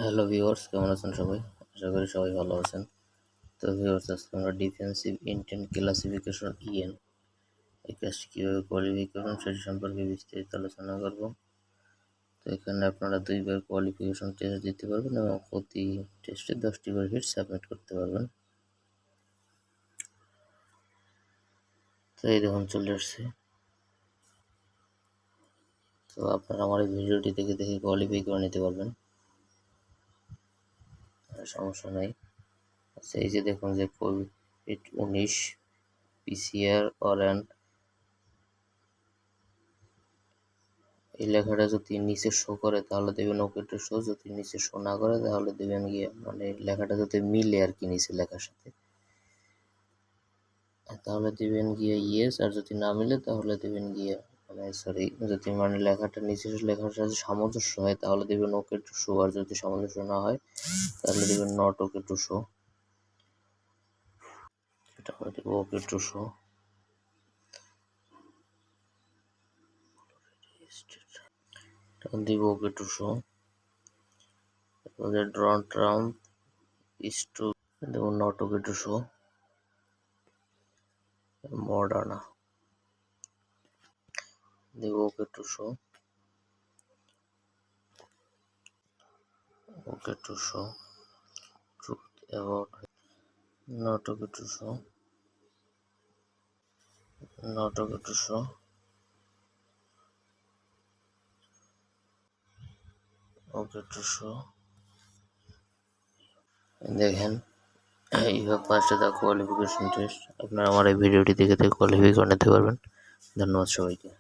Hello viewers, কেমন আছেন সবাই? আশা করি সবাই ভালো আছেন। তো ভিউয়ার্স, আজকে আমরা ডিফেন্সিভ ইন্টেন্ট ক্লাসিফিকেশন এই কাজটি কীভাবে কোয়ালিফাই করবেন সেটি সম্পর্কে বিস্তারিত আলোচনা করব। তো এখানে আপনারা 2বার কোয়ালিফিকেশন টেস্ট দিতে পারবেন এবং প্রতি টেস্টে 10টি করে হিট সাবমিট করতে পারবেন। তো এই দেখুন চলে আসছে। তো আপনারা আমার এই ভিডিওটি দেখে কোয়ালিফাই করে নিতে পারবেন, সমস্যা নেই। আচ্ছা, এই যে দেখুন যে কোভিড-19 PCR অর অ্যান্ড এই লেখাটা যদি নিচে শো করে তাহলে দেবেন ওকে টু শো, যদি নিচে শো না করে তাহলে দেবেন গিয়ে লেখাটা যাতে মিলে আর কি নিচে লেখার সাথে, তাহলে দেবেন গিয়ে ইয়েস। আর যদি না মিলে তাহলে দেবেন গিয়ে যদি লেখাটা নিচে লেখার সাথে সামঞ্জস্য হয় তাহলে দেবেন ওকে টু শো, আর যদি সামঞ্জস্য না হয় তাহলে দেবেন নট ওকে টু শো। এটা আমরা দেবো ওকে টু শো। দিব ওকে টু শো। ড্রন ট্রাম্প is to দেবো not okay to show. Moderna দেবো okay to show. Okay to show. Truth about not okay to show. Not okay to show. Okay to show. দেখেন, you have passed the qualification test. আপনারা আমার এই ভিডিওটি দেখে qualify করে নিতে পারবেন। ধন্যবাদ সবাইকে।